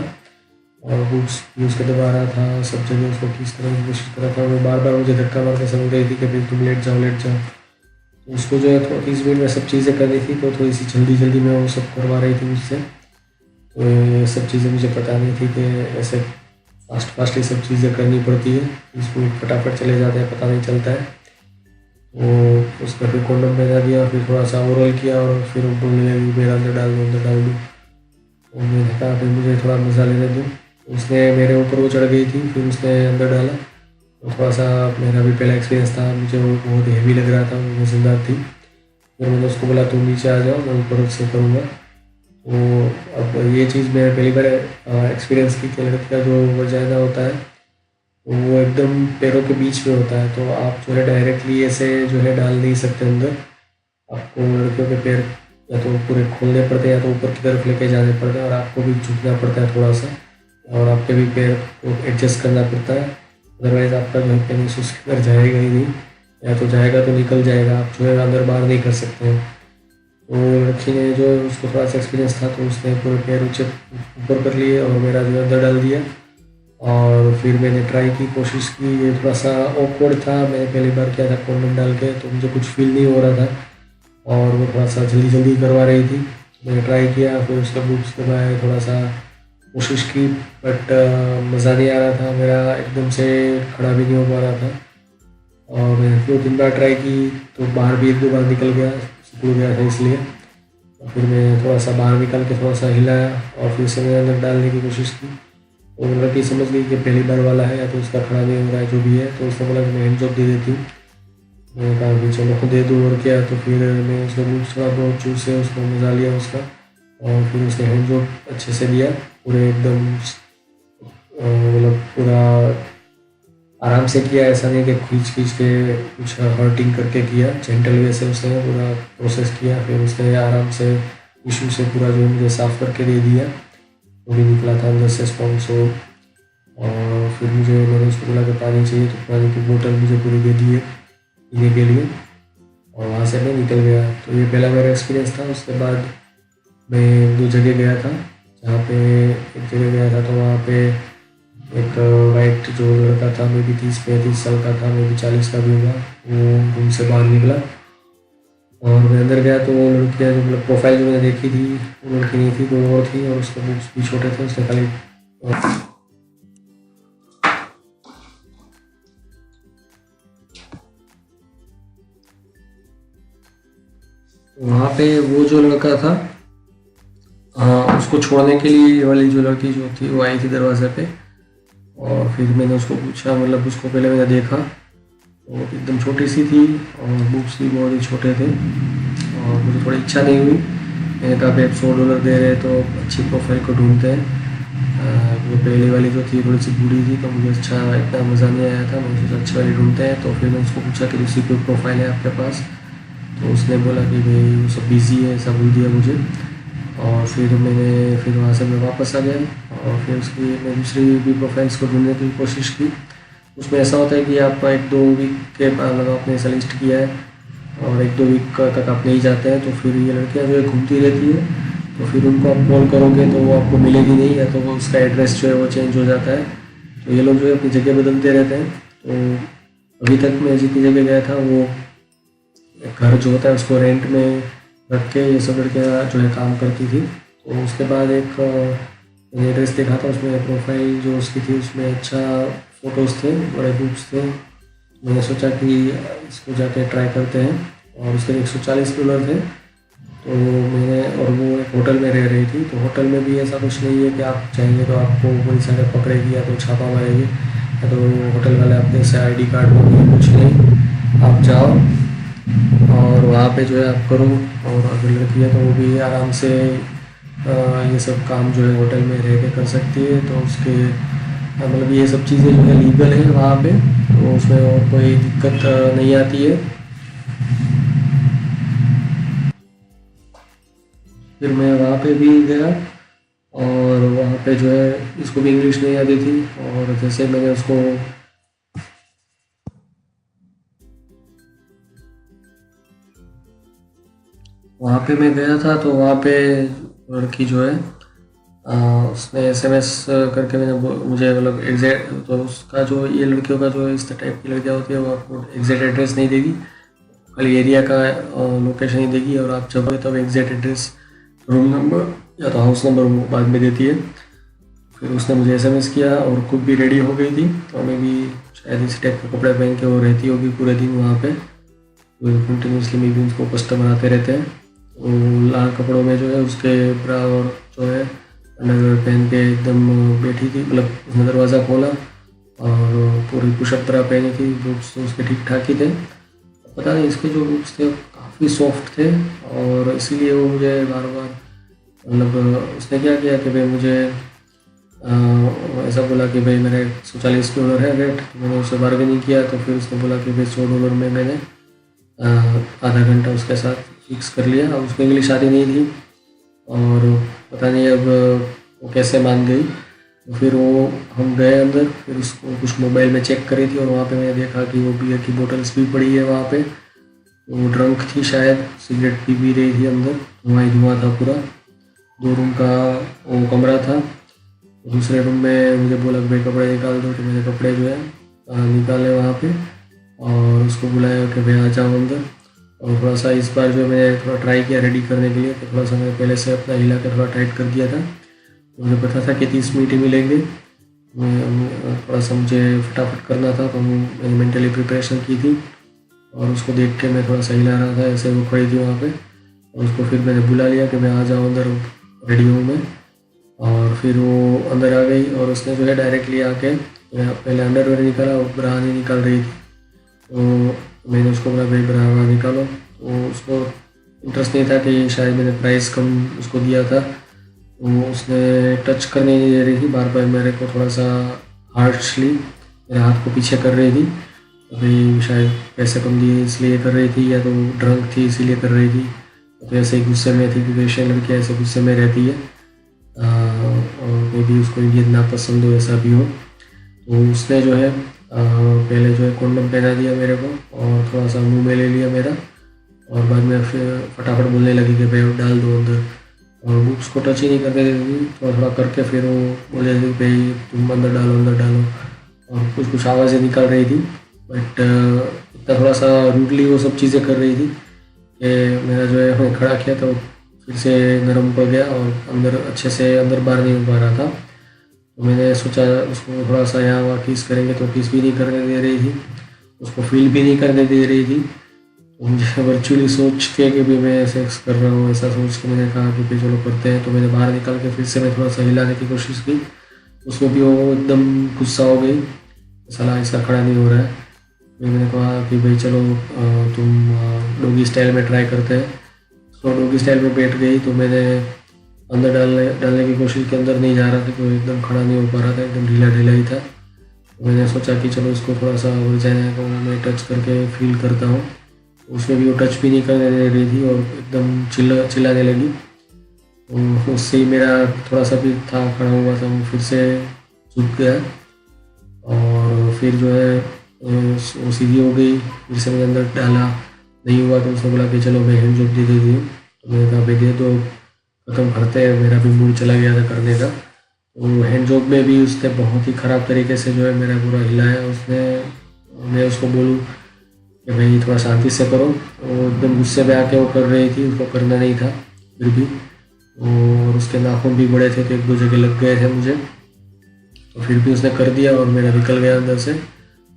और बुक्स भी उसके दबा रहा था, सब जगह उसको किस करने की कोशिश कर रहा था। वो बार बार मुझे धक्का मार के समझ रही थी कि भाई तुम लेट जाओ। तो उसको जो है 30 मिनट में सब चीज़ें करनी थी। तो थोड़ी सी जल्दी में वो सब करवा रही थी मुझसे। तो ये सब चीज़ें मुझे पता नहीं थी कि ऐसे फास्ट ये सब चीज़ें करनी पड़ती है। 30 मिनट फटाफट चले जाते हैं, पता नहीं चलता है। वो उसका फिर कॉन्डम पहना दिया, फिर थोड़ा सा ओरल किया और फिर वो बोलने लगी मेरा अंदर डाल दूँ। तो मैंने कहा फिर मुझे थोड़ा मज़ा लेने दूँ। उसने मेरे ऊपर वो चढ़ गई थी, फिर उसने अंदर डाला। तो थोड़ा सा मेरा भी पहला एक्सपीरियंस था, मुझे वो बहुत हेवी लग रहा था, वो मज़ेदार थी। फिर मैंने उसको बोला तुम नीचे आ जाओ, मैं ऊपर से करूँगा। तो अब ये चीज़ मैं पहली बार एक्सपीरियंस की कि लड़की का जो वजाइना होता है तो वो एकदम पैरों के बीच में होता है। तो आप जो है डायरेक्टली ऐसे जो है डाल नहीं सकते अंदर। आपको लड़कियों के पैर या तो पूरे खोलने पड़ते हैं या तो ऊपर की तरफ लेके जाने पड़ते हैं और आपको भी झुकना पड़ता है थोड़ा सा और आपके भी पैर को एडजस्ट करना पड़ता है। अदरवाइज़ आपका जो है पेनिस उसके अंदर जाएगा ही नहीं, या तो जाएगा तो निकल जाएगा, आप जो है अंदर बाहर नहीं कर सकते हैं। तो लड़की ने जो उसको थोड़ा सा एक्सपीरियंस था तो उसने पूरे पैर ऊपर कर लिए और मेरा जो अंदर डाल दिया। और फिर मैंने ट्राई की, कोशिश की। ये थोड़ा सा ऑकवर्ड था, मैंने पहली बार किया था कॉन्डम डाल के, तो मुझे कुछ फील नहीं हो रहा था और वो थोड़ा सा जल्दी करवा रही थी। मैंने ट्राई किया, फिर उसका बुक्स दबाए, थोड़ा सा कोशिश की, बट मज़ा नहीं आ रहा था मेरा, एकदम से खड़ा भी नहीं हो पा रहा था। और मैंने 2-3 बार ट्राई की तो बाहर भी 1-2 बार निकल गया, सिकुड़ गया था इसलिए। और फिर मैं थोड़ा सा बाहर निकाल के थोड़ा सा हिलाया और फिर से मैंने अंदर डालने की कोशिश की। तो लड़की समझ गई कि पहली बार वाला है या तो उसका खड़ा नहीं हो रहा है, जो भी है। तो उसने बोला कि मैं हैंड जॉब दे देती हूँ। मैंने कहा कि चलो दे दूँ और क्या। तो फिर मैं उसको बुक्स थोड़ा बहुत चूसे, उसको मजा लिया उसका और फिर उसने हैंड जॉब अच्छे से दिया, पूरे एकदम मतलब पूरा आराम से किया। ऐसा नहीं कि खींच के कुछ हर्टिंग करके किया, जेंटल वे से उसने पूरा प्रोसेस किया। फिर उसने आराम से टिश्यू से पूरा जो मुझे साफ़ करके दे दिया वो भी निकला था अंदर से स्पॉन्सो। और फिर मैंने उसको बोला कि पानी चाहिए, तो पानी की बोतल मुझे पूरी दे दी है पीने के लिए, और वहाँ से मैं निकल गया। तो ये पहला मेरा एक्सपीरियंस था। उसके बाद मैं 2 जगह गया था, जहाँ पे एक जगह गया था तो वहाँ पे एक वाइट जो लड़का था, मैं भी 30-35 साल का था, मैं भी 40 का भी होगा, वो रूम से बाहर निकला और मैं अंदर गया तो वो लड़कियाँ जो मतलब प्रोफाइल जो मैंने देखी थी वो लड़की नहीं थी, कोई और थी, और उसके बुक्स भी छोटे थे। उसने खाली वहाँ पे वो जो लड़का था, उसको छोड़ने के लिए ये वाली जो लड़की जो थी वो आई थी दरवाजे पे। और फिर मैंने उसको पूछा, मतलब उसको पहले मैंने देखा तो एकदम छोटी सी थी और बुक्स भी बहुत ही छोटे थे, और मुझे थोड़ी इच्छा नहीं हुई। मैंने कहा भाई $100 दे रहे तो अच्छी प्रोफाइल को ढूंढते हैं। वो पहले वाली जो थी थोड़ी सी बूढ़ी थी, तो मुझे इतना मज़ा नहीं आया था। मुझे सोचा अच्छी वाली ढूंढते हैं। तो फिर मैंने उसको पूछा कि दूसरी कोई प्रोफाइल है आपके पास, तो उसने बोला कि भाई वो सब बिज़ी है, ऐसा बोल दिया मुझे। और फिर वहाँ से मैं वापस आ गया और फिर मैं दूसरी भी प्रोफाइल्स को ढूंढने की कोशिश की। उसमें ऐसा होता है कि आप 1-2 वीक के बाद मतलब आपने ऐसा लिस्ट किया है और 1-2 वीक तक आप नहीं जाते हैं, तो फिर ये लड़कियाँ जो है घूमती रहती है, तो फिर उनको आप कॉल करोगे तो वो आपको मिलेगी नहीं, या तो वो उसका एड्रेस जो है वो चेंज हो जाता है। तो ये लोग जो है अपनी जगह बदलते रहते हैं। तो अभी तक मैं जितनी जगह गया था वो घर जो होता है उसको रेंट में रख के ये सब लड़कियाँ जो है काम करती थी। तो उसके बाद एक मैंने एड्रेस देखा था, उसमें प्रोफाइल जो उसकी थी उसमें अच्छा फ़ोटोज़ थे, बड़े बुक्स थे। मैंने सोचा कि इसको जाके ट्राई करते हैं, और उसके $140 थे। तो और वो एक होटल में रह रही थी। तो होटल में भी ऐसा कुछ नहीं है कि आप चाहेंगे तो आपको पुलिस अगर पकड़ेगी या तो छापा मारेगी, या तो होटल वाले अपने से ID कार्ड मांगेंगे, कुछ नहीं। आप जाओ और वहाँ पे जो है आप करो, और अगर लड़की है तो वो भी आराम से ये सब काम जो है होटल में रह के कर सकती है। तो उसके मतलब ये सब चीज़ें जो है लीगल है वहाँ पे, तो उसमें और कोई दिक्कत नहीं आती है। फिर मैं वहाँ पे भी गया, और वहाँ पे जो है इसको भी इंग्लिश नहीं आती थी, और जैसे मैंने उसको वहाँ पे मैं गया था तो वहाँ पे लड़की जो है उसने SMS करके मुझे मतलब एग्जैक्ट, तो उसका जो ये लड़कियों का जो इस टाइप की लड़कियाँ होती है वो आपको एग्जैक्ट एड्रेस नहीं देगी, खाली एरिया का लोकेशन ही देगी, और आप जब तब एग्जैक्ट एड्रेस, रूम नंबर या तो हाउस नंबर वो बाद में देती है। फिर उसने मुझे SMS किया और खुद भी रेडी हो गई थी। तो हमें भी शायद इसी टाइप के कपड़े पहन के वो रहती होगी पूरे दिन वहाँ पे, तो कंटिन्यूसली में भी उसको कस्टमर आते रहते हैं। तो लाल कपड़ों में जो है उसके ब्रा और जो है अंडरवेयर पहन के एकदम बैठी थी, मतलब उसने दरवाज़ा खोला और पूरी पुशअप तरह पहनी थी। बुक्स तो उसके ठीक ठाक ही थे, पता नहीं इसके जो बुक्स थे काफ़ी सॉफ्ट थे, और इसीलिए वो मुझे बार बार मतलब उसने क्या किया कि भाई मुझे ऐसा बोला कि भाई मेरा $140 है रेट। तो मैंने उससे बार्गेनिंग किया, तो फिर उसने बोला कि भाई $100 में मैंने आधा घंटा उसके साथ फिक्स कर लिया। अब उसको इंग्लिश आती नहीं थी, और पता नहीं अब वो कैसे मान गई। तो फिर हम गए अंदर, फिर उसको कुछ मोबाइल में चेक करी थी, और वहाँ पे मैंने देखा कि वो बियर की बोतल्स भी पड़ी है वहाँ पे। वो ड्रंक थी शायद, सिगरेट पी रही थी अंदर, धुआं था पूरा। 2 रूम का वो कमरा था। दूसरे रूम में मुझे बोला कि भाई कपड़े निकाल दो, तो मैंने कपड़े जो है निकाले वहाँ पे, और उसको बुलाया कि भाई आ जाओ अंदर। और थोड़ा सा इस बार जो मैंने थोड़ा ट्राई किया रेडी करने के लिए, तो थोड़ा सा मैंने पहले से अपना हिला कर थोड़ा टाइट कर दिया था। तो मुझे पता था कि 30 मिनट ही मिलेंगे, थोड़ा सा मुझे फटाफट करना था, तो मैंने मेंटली प्रिपरेशन की थी। और उसको देख के मैं थोड़ा सा हिला रहा था, ऐसे वो खड़ी थी वहाँ पे। और उसको फिर मैंने बुला लिया कि मैं आ जाऊँ अंदर, रेडी हूँ मैं। और फिर वो अंदर आ गई, और उसने जो है डायरेक्टली आके पहले अंडरवेयर निकाला और ब्रा नहीं निकाल रही थी। तो मैंने उसको बोला भाई ब्रा निकालो। तो उसको इंटरेस्ट नहीं था कि शायद मैंने प्राइस कम उसको दिया था, तो उसने टच करने नहीं दे रही थी, बार बार मेरे को थोड़ा सा हार्शली मेरे हाथ को पीछे कर रही थी। अभी शायद पैसे कम दिए इसलिए कर रही थी, या तो ड्रंक थी इसीलिए कर रही थी, तो ऐसे ही गुस्से में थी, क्योंकि एशियन लड़कियाँ ऐसे गुस्से में रहती है। और मे भी उसको इंडियन ना पसंद हो, ऐसा भी हो। तो उसने जो है पहले जो है कॉन्डम पहना दिया मेरे को और थोड़ा सा मुंह में ले लिया मेरा, और बाद में फिर फटाफट बोलने लगी कि भाई डाल दो अंदर, और बुक्स को टच ही नहीं करने देती थी। थोड़ा थोड़ा करके फिर वो बोले थी भाई तुम अंदर डालो अंदर डालो, और कुछ कुछ आवाज़ें निकाल रही थी, बट इतना थोड़ा सा रूडली वो सब चीज़ें कर रही थी कि मेरा जो है मैं खड़ा किया तो फिर से नरम पड़ गया और अंदर अच्छे से अंदर बाहर नहीं हो पा रहा था। तो मैंने सोचा उसको थोड़ा सा यहाँ वहाँ किस करेंगे, तो किस भी नहीं करने दे रही थी, उसको फील भी नहीं करने दे रही थी। तो मुझे वर्चुअली सोच के कि भी मैं सेक्स कर रहा हूँ, ऐसा सोच के मैंने कहा कि भाई चलो करते हैं। तो मैंने बाहर निकाल के फिर से मैं थोड़ा सा हिलाने की कोशिश की, उसमें भी वो एकदम गुस्सा हो गई, साला ऐसा खड़ा नहीं हो रहा है। फिर मैंने कहा कि भाई चलो तुम डोगी स्टाइल में ट्राई करते हैं। तो डोगी स्टाइल में बैठ गई, तो मैंने अंदर डालने की कोशिश के अंदर नहीं जा रहा था, तो एकदम खड़ा नहीं हो पा रहा था, एकदम ढीला ढीला ही था। तो मैंने सोचा कि चलो इसको थोड़ा सा वजाइना को मैं टच करके फील करता हूँ। उसमें भी वो टच भी नहीं करने दे रही थी और एकदम चिल्लाने लगी। तो उससे ही मेरा थोड़ा सा भी था खड़ा हुआ था वो फिर से झुक गया, और फिर जो है वो सीधी हो गई। फिर से मैंने अंदर डाला, नहीं हुआ तो उसने बोला कि चलो मैं हैंड जॉब दे देती हूँ। तो मैंने कहा भाई दे दो, खत्म करते हैं, मेरा भी मूड चला गया था करने का। तो हैंड जॉब में भी उसने बहुत ही ख़राब तरीके से जो है मेरा पूरा हिलाया उसने। मैं उसको बोलूँ कि भाई थोड़ा शांति से करो, वो एकदम गुस्से में आके वो कर रही थी, उसको करना नहीं था फिर भी। और उसके नाखून भी बड़े थे तो एक दो जगह लग गए थे मुझे, तो फिर भी उसने कर दिया और मेरा निकल गया अंदर से।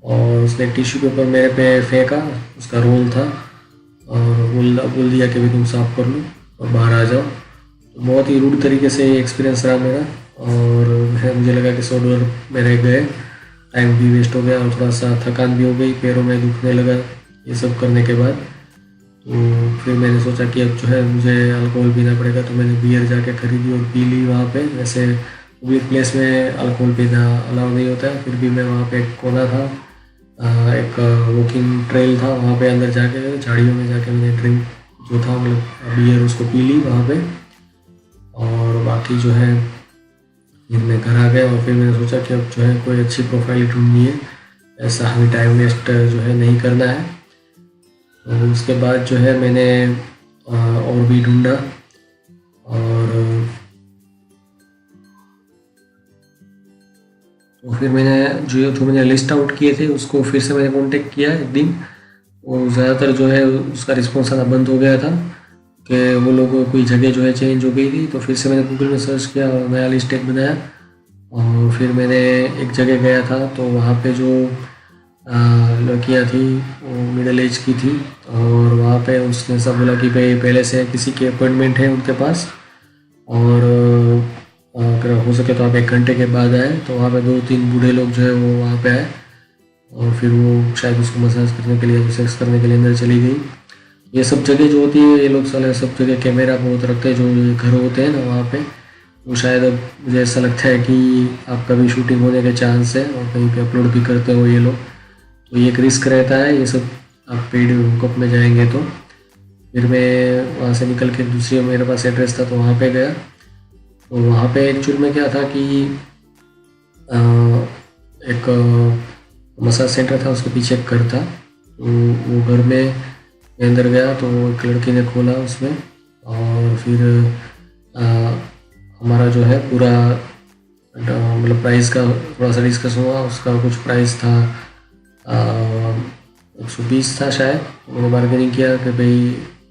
और उसने टिश्यू पेपर मेरे पे फेंका, उसका रोल था, और बोल दिया कि भाई तुम साफ कर लो और बाहर आ जाओ। तो बहुत ही रूड तरीके से एक्सपीरियंस रहा मेरा, और मुझे लगा कि $100 मेरे गए, टाइम भी वेस्ट हो गया और थोड़ा सा थकान भी हो गई, पैरों में दुखने लगा ये सब करने के बाद। तो फिर मैंने सोचा कि अब जो है मुझे अल्कोहल पीना पड़ेगा, तो मैंने बियर जाके खरीदी और पी ली वहाँ पे। वैसे बियर प्लेस में अल्कोहल पीना अलाउ नहीं होता है, फिर भी मैं वहाँ पे एक कोना था, एक वॉकिंग ट्रेल था, वहाँ पे अंदर जाके झाड़ियों में जाके मैंने ड्रिंक जो था मतलब बियर उसको पी ली वहाँ पे। और बाकी जो है फिर मैं घर आ गया, और फिर मैंने सोचा कि अब जो है कोई अच्छी प्रोफाइल ढूंढनी है, ऐसा हमें टाइम वेस्ट जो है नहीं करना है। तो उसके बाद जो है मैंने और भी ढूंढा, और तो फिर मैंने लिस्ट आउट किए थे उसको फिर से मैंने कांटेक्ट किया एक दिन। वो ज़्यादातर जो है उसका रिस्पॉन्स आना बंद हो गया था कि वो लोगों कोई जगह जो है चेंज हो गई थी। तो फिर से मैंने गूगल में सर्च किया और नया लिस्ट एक बनाया, और फिर मैंने एक जगह गया था, तो वहाँ पे जो लड़कियाँ थी वो मिडिल एज की थी, और वहाँ पे उसने सब बोला कि भाई पहले से किसी की अपॉइंटमेंट है उनके पास, और अगर हो सके तो आप 1 घंटे के बाद आए। तो वहाँ पे 2-3 बूढ़े लोग जो है वो वहाँ पे आए, और फिर वो शायद उसको मसाज करने के लिए सेक्स करने के लिए अंदर चली गई। ये सब जगह जो होती है ये लोग साले सब जगह कैमरा बहुत रखते हैं, जो घर होते हैं ना वहाँ पे। तो शायद अब मुझे ऐसा लगता है कि आपका भी शूटिंग होने के चांस है, और कहीं पे अपलोड भी करते हो ये लोग, तो ये एक रिस्क रहता है ये सब, आप पेड हुकअप में जाएंगे तो। फिर मैं वहाँ से निकल के दूसरी मेरे पास एड्रेस था तो वहाँ पे गया। तो वहाँ पे एक्चुअल में क्या था कि एक मसाज सेंटर था, उसके पीछे एक घर था। तो वो घर में मैं अंदर गया तो एक लड़की ने खोला उसमें, और फिर हमारा जो है पूरा मतलब प्राइस का थोड़ा सा डिस्कस हुआ। उसका कुछ प्राइस था 120 था शायद। मैंने बार्गेनिंग किया कि भाई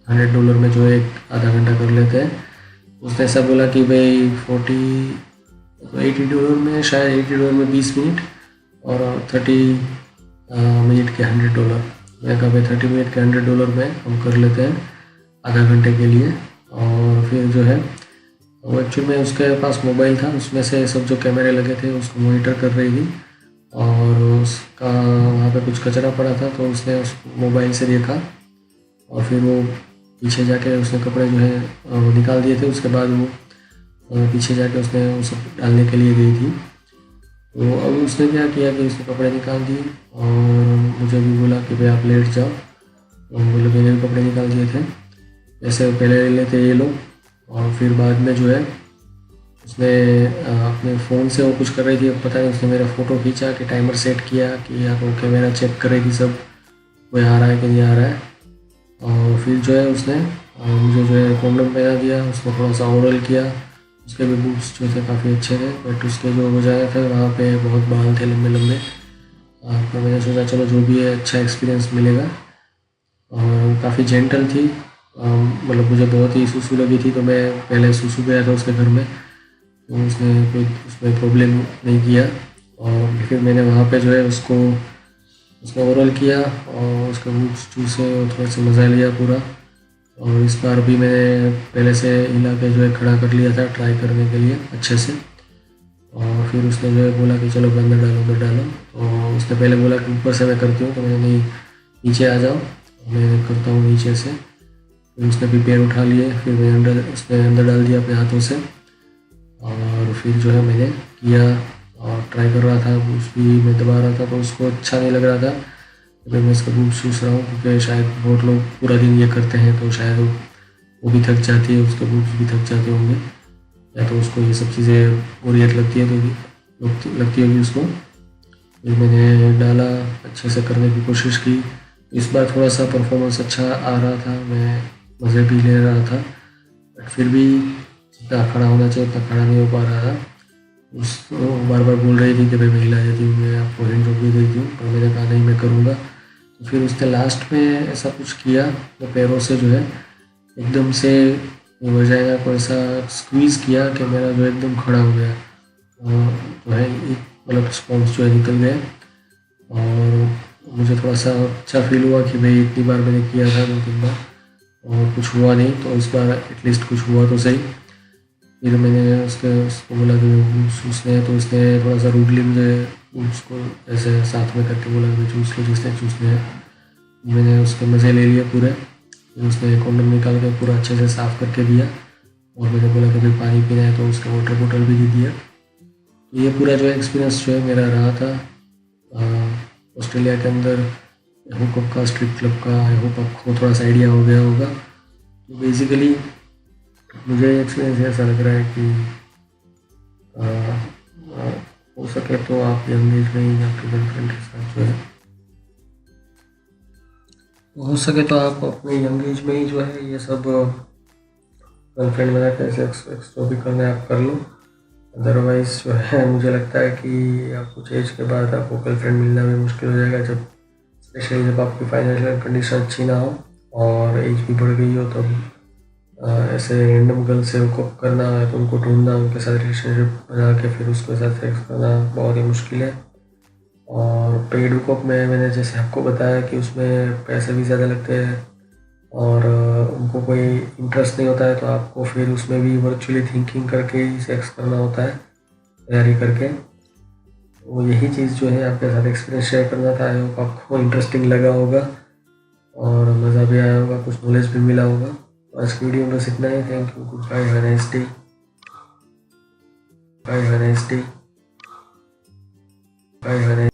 $100 में जो है आधा घंटा कर लेते हैं। उसने ऐसा बोला कि भाई $80 में, शायद $80 में 20 मिनट, और 30 मिनट के $100। मैं कहा भाई 30 मिनट के $100 में हम कर लेते हैं आधा घंटे के लिए। और फिर जो है वो एक्चुअली में उसके पास मोबाइल था, उसमें से सब जो कैमरे लगे थे उसको मॉनिटर कर रही थी, और उसका वहाँ पे कुछ कचरा पड़ा था तो उसने उस मोबाइल से देखा, और फिर वो पीछे जाके उसने कपड़े जो है वो निकाल दिए थे। उसके बाद वो पीछे जाके उसने वो सब डालने के लिए गई थी। तो अब उसने क्या किया कि उसने कपड़े निकाल दिए, और मुझे भी बोला कि भाई आप लेट जाओ। तो बोले मैंने भी कपड़े निकाल दिए थे, ऐसे पहले ले लेते ये लोग। और फिर बाद में जो है उसने अपने फ़ोन से वो कुछ कर रही थी, अब पता नहीं उसने मेरा फ़ोटो खींचा कि टाइमर सेट किया कि आप ओके, मेरा चेक कर रही थी सब कोई आ रहा है कि नहीं आ रहा है। और फिर जो है उसने मुझे जो है कॉन्डम पहना दिया, उसको थोड़ा सा ओरल किया। उसके भी बूट्स जो थे काफ़ी अच्छे थे, बट उसके जो वजह थे वहाँ पे बहुत बाल थे लंबे लंबे। तो मैंने सोचा चलो जो भी है अच्छा एक्सपीरियंस मिलेगा। और काफ़ी जेंटल थी, मतलब मुझे बहुत ही सुसु लगी थी, तो मैं पहले सुसु गया था उसके घर में, तो उसने कोई उसमें प्रॉब्लम नहीं किया। और फिर मैंने वहाँ पे जो है उसको उसने ओरल किया और उसके बूट्स चूसे और थोड़ा सा मज़ा लिया पूरा। और इस बार भी मैंने पहले से हिला के जो है खड़ा कर लिया था ट्राई करने के लिए अच्छे से। और फिर उसने जो है बोला कि चलो अंदर डालो। तो उसने पहले बोला कि ऊपर से मैं करती हूँ, तो मैंने नहीं, नीचे आ जाओ, मैं करता हूँ नीचे से। फिर उसने भी पैर उठा लिए, फिर मैं उसने अंदर डाल दिया अपने हाथों से। और फिर जो है मैंने किया और ट्राई कर रहा था, बूट्स भी मैं दबा रहा था, तो उसको अच्छा नहीं लग रहा था। अगर मैं इसका बूट चूस रहा हूँ क्योंकि शायद बहुत लोग पूरा दिन ये करते हैं, तो शायद वो भी थक जाती है, उसके बूट्स भी थक जाते होंगे, या तो उसको ये सब चीज़ें बोरियत लगती है, तो लगती होगी उसको। फिर मैंने डाला, अच्छे से करने की कोशिश की। इस बार थोड़ा सा परफॉर्मेंस अच्छा आ रहा था, मैं मज़े भी ले रहा था, बट फिर भी जितना खड़ा होना चाहिए उतना खड़ा नहीं हो पा रहा था। उसको बार बार बोल रही थी कि भाई मैं हिला देती हूँ, मैं आपको हैंड जॉब भी देती हूँ, पर मैंने कहा नहीं मैं करूँगा। तो फिर उसने लास्ट में ऐसा कुछ किया, तो पैरों से जो है एकदम से वजाइना को ऐसा स्क्वीज़ किया कि मेरा जो एकदम खड़ा हो गया, और जो है मतलब स्पॉन्स जो है निकल गए। और मुझे थोड़ा सा अच्छा फील हुआ कि भाई इतनी बार मैंने किया था, 2-3 बार, और कुछ हुआ नहीं, तो इस बार एटलीस्ट कुछ हुआ तो सही। फिर मैंने उसको बोला कि उसने तो उसने थोड़ा सा रूडली मुझे उसको ऐसे साथ में करके बोला कि चूस लो जिसने चूसने हैं। मैंने उसके मज़े ले लिए पूरे। फिर उसने कॉन्डम निकाल के पूरा अच्छे से साफ़ करके दिया, और मैंने बोला कि भाई पानी पीना है, तो उसका वाटर बोतल भी दे दिया। तो ये पूरा जो एक्सपीरियंस जो है मेरा रहा था ऑस्ट्रेलिया के अंदर हुकअप का, स्ट्रिप क्लब का। आई होप आपको थोड़ा सा आइडिया हो गया होगा। तो बेसिकली मुझे एक्सपीरियंस ऐसा लग रहा है कि आ, आ, हो सके तो आप यंग एज में ही आपके गर्लफ्रेंड के साथ जो है, हो सके तो आप अपने यंग एज में ही जो है ये सब गर्लफ्रेंड बना के ऐसे जो भी करना है आप कर लो। अदरवाइज़ जो है मुझे लगता है कि आप कुछ एज के बाद आपको गर्लफ्रेंड मिलना भी मुश्किल हो जाएगा, जब स्पेशली जब आपकी फाइनेंशियल कंडीशन अच्छी ना हो और एज भी बढ़ गई हो, तब ऐसे रैंडम गर्ल से हुकअप करना है, तो उनको ढूंढना, उनके साथ रिलेशनशिप बना के फिर उसके साथ सेक्स करना बहुत ही मुश्किल है। और पेड हुकअप में मैंने जैसे आपको बताया कि उसमें पैसे भी ज़्यादा लगते हैं, और उनको कोई इंटरेस्ट नहीं होता है, तो आपको फिर उसमें भी वर्चुअली थिंकिंग करके ही सेक्स करना होता है, तैयारी करके। तो यही चीज़ जो है आपके साथ एक्सपीरियंस शेयर करना था। आई होप आपको इंटरेस्टिंग लगा होगा और मज़ा भी आया होगा, कुछ नॉलेज भी मिला होगा। आज की वीडियो में बस इतना ही। Thank you, good bye, have a nice day, bye, have a nice day, bye, have a nice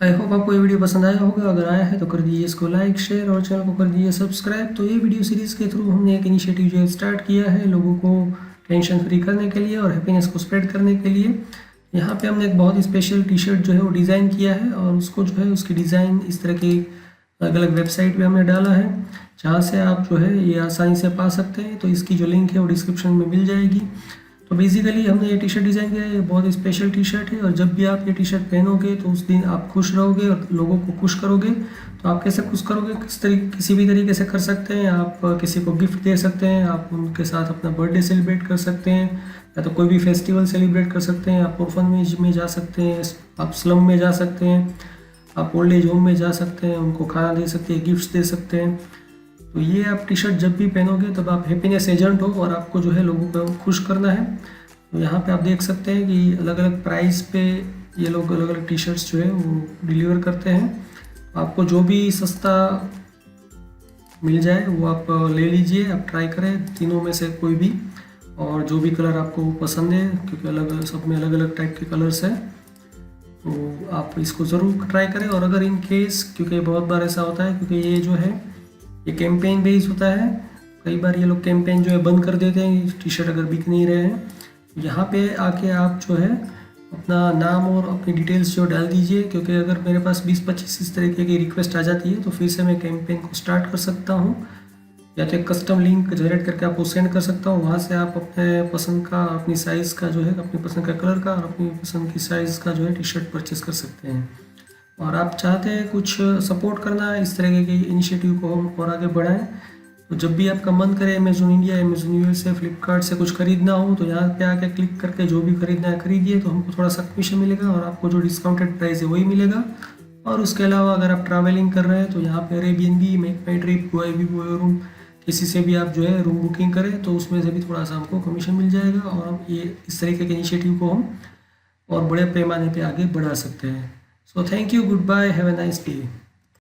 I hope आपको ये वीडियो पसंद आया होगा। अगर आया है तो कर दीजिए इसको लाइक, शेयर और चैनल को कर दीजिए सब्सक्राइब। तो ये वीडियो सीरीज़ के थ्रू हमने एक इनिशिएटिव जो है स्टार्ट किया है लोगों को टेंशन फ्री करने के लिए और हैप्पीनेस को स्प्रेड करने के लिए। यहाँ पे हमने एक बहुत ही स्पेशल टी शर्ट जो है वो डिज़ाइन किया है और उसको जो है उसकी डिज़ाइन इस तरह की अलग अलग वेबसाइट पे हमने डाला है, जहाँ से आप जो है ये आसानी से पा सकते हैं। तो इसकी जो लिंक है वो डिस्क्रिप्शन में मिल जाएगी। तो बेसिकली हमने ये टी शर्ट डिज़ाइन किया है, ये बहुत ही स्पेशल टी शर्ट है और जब भी आप ये टी शर्ट पहनोगे तो उस दिन आप खुश रहोगे और लोगों को खुश करोगे। तो आप कैसे खुश करोगे, किसी भी तरीके से कर सकते हैं। आप किसी को गिफ्ट दे सकते हैं, आप उनके साथ अपना बर्थडे सेलिब्रेट कर सकते हैं, या तो कोई भी फेस्टिवल सेलिब्रेट कर सकते हैं। आप ऑर्फनेज में जा सकते हैं, आप स्लम में जा सकते हैं, आप ओल्ड एज होम में जा सकते हैं, उनको खाना दे सकते हैं, गिफ्ट्स दे सकते हैं। तो ये आप टी शर्ट जब भी पहनोगे तब आप हैप्पीनेस एजेंट हो और आपको जो है लोगों को खुश करना है। तो यहाँ पे आप देख सकते हैं कि अलग अलग प्राइस पे ये लोग अलग अलग टी शर्ट्स जो है वो डिलीवर करते हैं। आपको जो भी सस्ता मिल जाए वो आप ले लीजिए, आप ट्राई करें तीनों में से कोई भी, और जो भी कलर आपको पसंद है, क्योंकि अलग सब में अलग अलग टाइप के कलर्स हैं। तो आप इसको ज़रूर ट्राई करें। और अगर इन केस, क्योंकि बहुत बार ऐसा होता है, क्योंकि ये जो है ये कैंपेन बेस्ड होता है, कई बार ये लोग कैंपेन जो है बंद कर देते हैं टी शर्ट अगर बिक नहीं रहे हैं। यहाँ पे आके आप जो है अपना नाम और अपनी डिटेल्स जो डाल दीजिए, क्योंकि अगर मेरे पास 20-25 इस तरीके की रिक्वेस्ट आ जाती है तो फिर से मैं कैंपेन को स्टार्ट कर सकता हूँ, या तो एक कस्टम लिंक जनरेट करके आपको सेंड कर सकता हूँ। वहाँ से आप अपने पसंद का, अपनी साइज़ का जो है, अपनी पसंद का कलर का और अपनी पसंद की साइज़ का जो है टी शर्ट परचेस कर सकते हैं। और आप चाहते हैं कुछ सपोर्ट करना इस तरह के इनिशिएटिव को हम और आगे बढ़ाएं, तो जब भी आपका मन करे Amazon India, Amazon USA, Flipkart से कुछ खरीदना हो तो यहाँ पे आके क्लिक करके जो भी खरीदना है खरीदिए। तो हमको थोड़ा सा कमीशन मिलेगा और आपको जो डिस्काउंटेड प्राइस है वही मिलेगा। और उसके अलावा अगर आप ट्रैवलिंग कर रहे हैं तो यहाँ पे एयरबीएनबी, मेक माई ट्रिप, गोवा रूम, किसी से भी आप जो है रूम बुकिंग करें तो उसमें से भी थोड़ा सा हमको कमीशन मिल जाएगा और हम ये इस तरीके के इनिशिएटिव को हम और बड़े पैमाने पे आगे बढ़ा सकते हैं। So thank you, good bye, have a nice day.